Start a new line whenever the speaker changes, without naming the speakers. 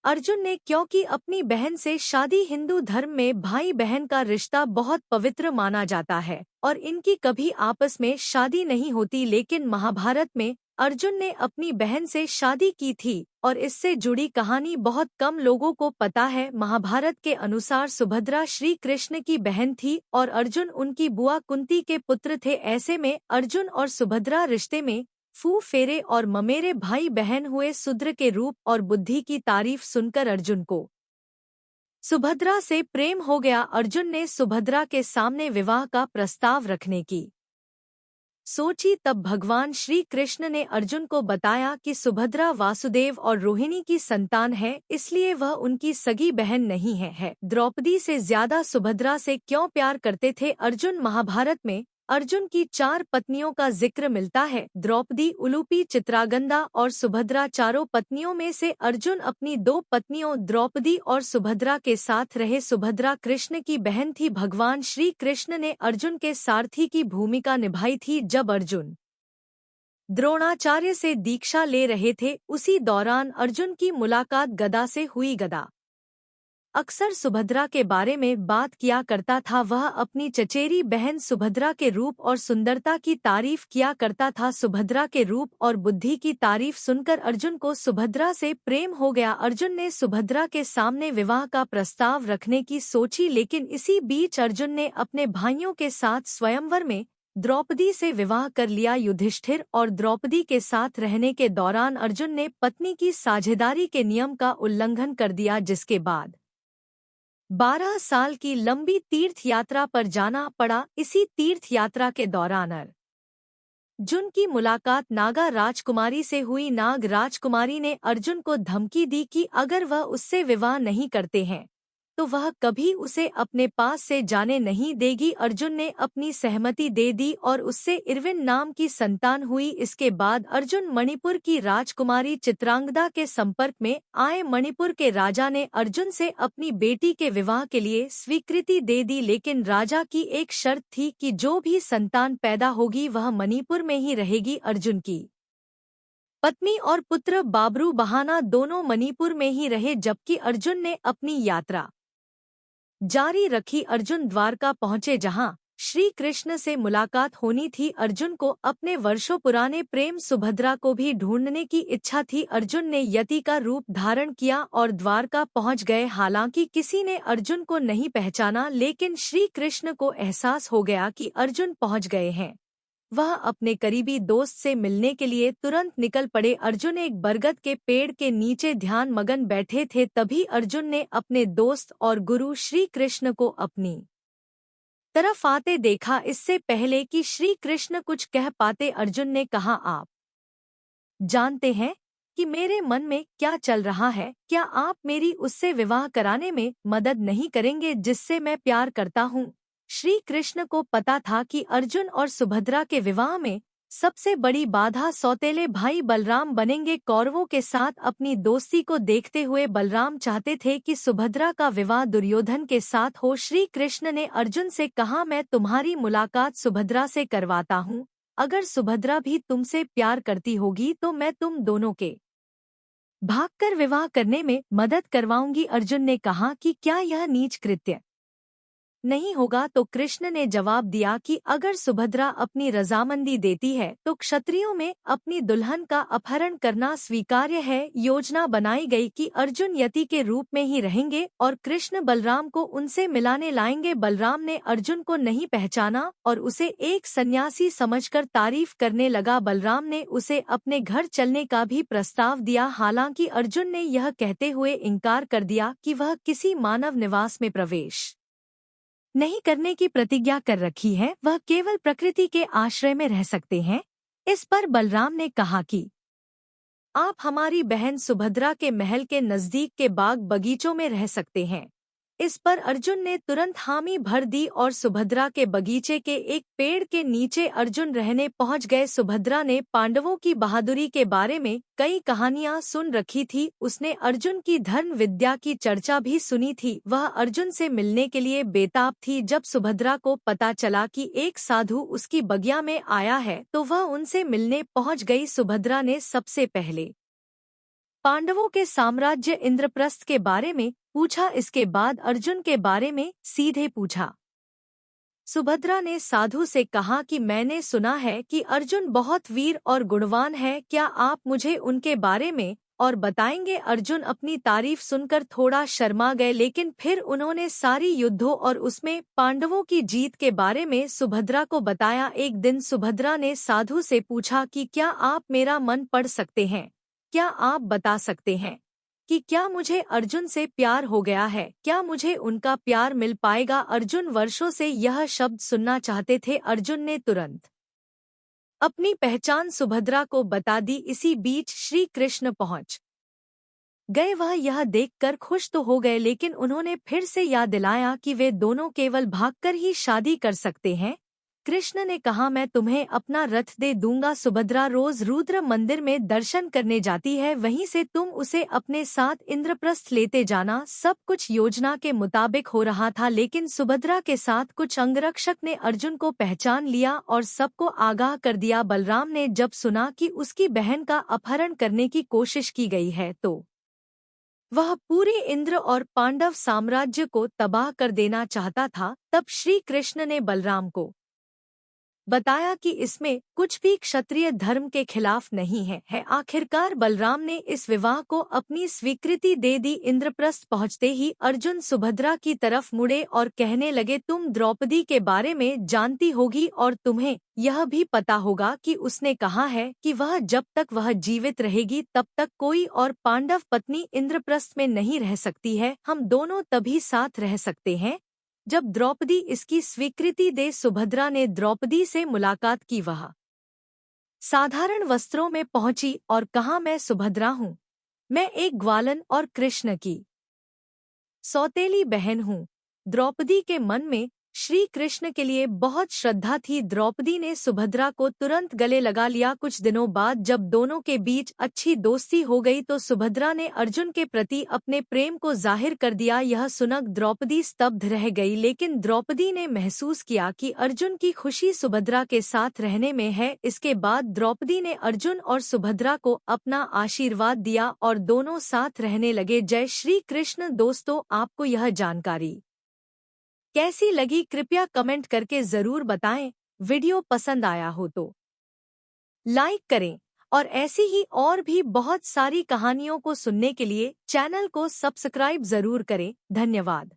अर्जुन ने, क्योंकि अपनी बहन से शादी हिंदू धर्म में भाई बहन का रिश्ता बहुत पवित्र माना जाता है और इनकी कभी आपस में शादी नहीं होती, लेकिन महाभारत में अर्जुन ने अपनी बहन से शादी की थी और इससे जुड़ी कहानी बहुत कम लोगों को पता है। महाभारत के अनुसार सुभद्रा श्री कृष्ण की बहन थी और अर्जुन उनकी बुआ कुंती के पुत्र थे। ऐसे में अर्जुन और सुभद्रा रिश्ते में फू फेरे और ममेरे भाई बहन हुए। शूद्र के रूप और बुद्धि की तारीफ सुनकर अर्जुन को सुभद्रा से प्रेम हो गया। अर्जुन ने सुभद्रा के सामने विवाह का प्रस्ताव रखने की सोची। तब भगवान श्री कृष्ण ने अर्जुन को बताया कि सुभद्रा वासुदेव और रोहिणी की संतान है, इसलिए वह उनकी सगी बहन नहीं है। द्रौपदी से ज्यादा सुभद्रा से क्यों प्यार करते थे अर्जुन? महाभारत में अर्जुन की 4 पत्नियों का जिक्र मिलता है। द्रौपदी, उलूपी, चित्रांगदा और सुभद्रा। चारों पत्नियों में से अर्जुन अपनी 2 पत्नियों द्रौपदी और सुभद्रा के साथ रहे। सुभद्रा कृष्ण की बहन थी। भगवान श्री कृष्ण ने अर्जुन के सारथी की भूमिका निभाई थी। जब अर्जुन द्रोणाचार्य से दीक्षा ले रहे थे, उसी दौरान अर्जुन की मुलाकात गदा से हुई। गदा अक्सर सुभद्रा के बारे में बात किया करता था। वह अपनी चचेरी बहन सुभद्रा के रूप और सुंदरता की तारीफ किया करता था। सुभद्रा के रूप और बुद्धि की तारीफ सुनकर अर्जुन को सुभद्रा से प्रेम हो गया। अर्जुन ने सुभद्रा के सामने विवाह का प्रस्ताव रखने की सोची, लेकिन इसी बीच अर्जुन ने अपने भाइयों के साथ स्वयंवर में द्रौपदी से विवाह कर लिया। युधिष्ठिर और द्रौपदी के साथ रहने के दौरान अर्जुन ने पत्नी की साझेदारी के नियम का उल्लंघन कर दिया, जिसके बाद 12 साल की लंबी तीर्थ यात्रा पर जाना पड़ा। इसी तीर्थ यात्रा के दौरान अर्जुन की मुलाकात नागा राजकुमारी से हुई। नाग राजकुमारी ने अर्जुन को धमकी दी कि अगर वह उससे विवाह नहीं करते हैं तो वह कभी उसे अपने पास से जाने नहीं देगी। अर्जुन ने अपनी सहमति दे दी और उससे इरविन नाम की संतान हुई। इसके बाद अर्जुन मणिपुर की राजकुमारी चित्रांगदा के संपर्क में आए। मणिपुर के राजा ने अर्जुन से अपनी बेटी के विवाह के लिए स्वीकृति दे दी, लेकिन राजा की एक शर्त थी कि जो भी संतान पैदा होगी वह मणिपुर में ही रहेगी। अर्जुन की पत्नी और पुत्र बाबरू बहाना दोनों मणिपुर में ही रहे, जबकि अर्जुन ने अपनी यात्रा जारी रखी। अर्जुन द्वारका पहुंचे, जहां श्री कृष्ण से मुलाकात होनी थी। अर्जुन को अपने वर्षों पुराने प्रेम सुभद्रा को भी ढूंढने की इच्छा थी। अर्जुन ने यति का रूप धारण किया और द्वारका पहुंच गए। हालांकि किसी ने अर्जुन को नहीं पहचाना, लेकिन श्री कृष्ण को एहसास हो गया कि अर्जुन पहुंच गए हैं। वह अपने करीबी दोस्त से मिलने के लिए तुरंत निकल पड़े। अर्जुन एक बरगद के पेड़ के नीचे ध्यान मगन बैठे थे। तभी अर्जुन ने अपने दोस्त और गुरु श्री कृष्ण को अपनी तरफ आते देखा। इससे पहले कि श्री कृष्ण कुछ कह पाते, अर्जुन ने कहा, आप जानते हैं कि मेरे मन में क्या चल रहा है? क्या आप मेरी उससे विवाह कराने में मदद नहीं करेंगे जिससे मैं प्यार करता हूँ? श्री कृष्ण को पता था कि अर्जुन और सुभद्रा के विवाह में सबसे बड़ी बाधा सौतेले भाई बलराम बनेंगे। कौरवों के साथ अपनी दोस्ती को देखते हुए बलराम चाहते थे कि सुभद्रा का विवाह दुर्योधन के साथ हो। श्री कृष्ण ने अर्जुन से कहा, मैं तुम्हारी मुलाकात सुभद्रा से करवाता हूँ। अगर सुभद्रा भी तुमसे प्यार करती होगी तो मैं तुम दोनों के भागकर विवाह करने में मदद करवाऊंगी। अर्जुन ने कहा कि क्या यह नीच कृत्य नहीं होगा? तो कृष्ण ने जवाब दिया कि अगर सुभद्रा अपनी रजामंदी देती है तो क्षत्रियों में अपनी दुल्हन का अपहरण करना स्वीकार्य है। योजना बनाई गई कि अर्जुन यति के रूप में ही रहेंगे और कृष्ण बलराम को उनसे मिलाने लाएंगे। बलराम ने अर्जुन को नहीं पहचाना और उसे एक सन्यासी समझकर तारीफ करने लगा। बलराम ने उसे अपने घर चलने का भी प्रस्ताव दिया। हालांकि अर्जुन ने यह कहते हुए इनकार कर दिया कि वह किसी मानव निवास में प्रवेश नहीं करने की प्रतिज्ञा कर रखी है, वह केवल प्रकृति के आश्रय में रह सकते हैं। इस पर बलराम ने कहा कि आप हमारी बहन सुभद्रा के महल के नजदीक के बाग बगीचों में रह सकते हैं। इस पर अर्जुन ने तुरंत हामी भर दी और सुभद्रा के बगीचे के एक पेड़ के नीचे अर्जुन रहने पहुंच गए। सुभद्रा ने पांडवों की बहादुरी के बारे में कई कहानियां सुन रखी थी। उसने अर्जुन की धर्म विद्या की चर्चा भी सुनी थी। वह अर्जुन से मिलने के लिए बेताब थी। जब सुभद्रा को पता चला कि एक साधु उसकी बगिया में आया है तो वह उनसे मिलने पहुंच गई। सुभद्रा ने सबसे पहले पांडवों के साम्राज्य इंद्रप्रस्थ के बारे में पूछा। इसके बाद अर्जुन के बारे में सीधे पूछा। सुभद्रा ने साधु से कहा कि मैंने सुना है कि अर्जुन बहुत वीर और गुणवान है, क्या आप मुझे उनके बारे में और बताएंगे। अर्जुन अपनी तारीफ सुनकर थोड़ा शर्मा गए, लेकिन फिर उन्होंने सारी युद्धों और उसमें पांडवों की जीत के बारे में सुभद्रा को बताया। एक दिन सुभद्रा ने साधु से पूछा कि क्या आप मेरा मन पढ़ सकते हैं? क्या आप बता सकते हैं कि क्या मुझे अर्जुन से प्यार हो गया है? क्या मुझे उनका प्यार मिल पाएगा? अर्जुन वर्षों से यह शब्द सुनना चाहते थे। अर्जुन ने तुरंत अपनी पहचान सुभद्रा को बता दी। इसी बीच श्री कृष्ण पहुंच गए। वह यह देखकर खुश तो हो गए, लेकिन उन्होंने फिर से याद दिलाया कि वे दोनों केवल भागकर ही शादी कर सकते हैं। कृष्ण ने कहा, मैं तुम्हें अपना रथ दे दूंगा। सुभद्रा रोज रुद्र मंदिर में दर्शन करने जाती है, वहीं से तुम उसे अपने साथ इंद्रप्रस्थ लेते जाना। सब कुछ योजना के मुताबिक हो रहा था, लेकिन सुभद्रा के साथ कुछ अंगरक्षक ने अर्जुन को पहचान लिया और सबको आगाह कर दिया। बलराम ने जब सुना कि उसकी बहन का अपहरण करने की कोशिश की गई है तो वह पूरे इंद्र और पांडव साम्राज्य को तबाह कर देना चाहता था। तब श्री कृष्ण ने बलराम को बताया कि इसमें कुछ भी क्षत्रिय धर्म के खिलाफ नहीं है। आखिरकार बलराम ने इस विवाह को अपनी स्वीकृति दे दी। इंद्रप्रस्थ पहुंचते ही अर्जुन सुभद्रा की तरफ मुड़े और कहने लगे, तुम द्रौपदी के बारे में जानती होगी और तुम्हें यह भी पता होगा कि उसने कहा है कि वह जब तक वह जीवित रहेगी तब तक कोई और पांडव पत्नी इंद्रप्रस्थ में नहीं रह सकती है। हम दोनों तभी साथ रह सकते हैं जब द्रौपदी इसकी स्वीकृति दे। सुभद्रा ने द्रौपदी से मुलाकात की। वह साधारण वस्त्रों में पहुंची और कहा, मैं सुभद्रा हूँ। मैं एक ग्वालन और कृष्ण की सौतेली बहन हूँ। द्रौपदी के मन में श्री कृष्ण के लिए बहुत श्रद्धा थी। द्रौपदी ने सुभद्रा को तुरंत गले लगा लिया। कुछ दिनों बाद जब दोनों के बीच अच्छी दोस्ती हो गई तो सुभद्रा ने अर्जुन के प्रति अपने प्रेम को जाहिर कर दिया। यह सुनकर द्रौपदी स्तब्ध रह गई, लेकिन द्रौपदी ने महसूस किया कि अर्जुन की खुशी सुभद्रा के साथ रहने में है। इसके बाद द्रौपदी ने अर्जुन और सुभद्रा को अपना आशीर्वाद दिया और दोनों साथ रहने लगे। जय श्री कृष्ण। दोस्तों, आपको यह जानकारी कैसी लगी कृपया कमेंट करके जरूर बताएं। वीडियो पसंद आया हो तो लाइक करें और ऐसी ही और भी बहुत सारी कहानियों को सुनने के लिए चैनल को सब्सक्राइब जरूर करें। धन्यवाद।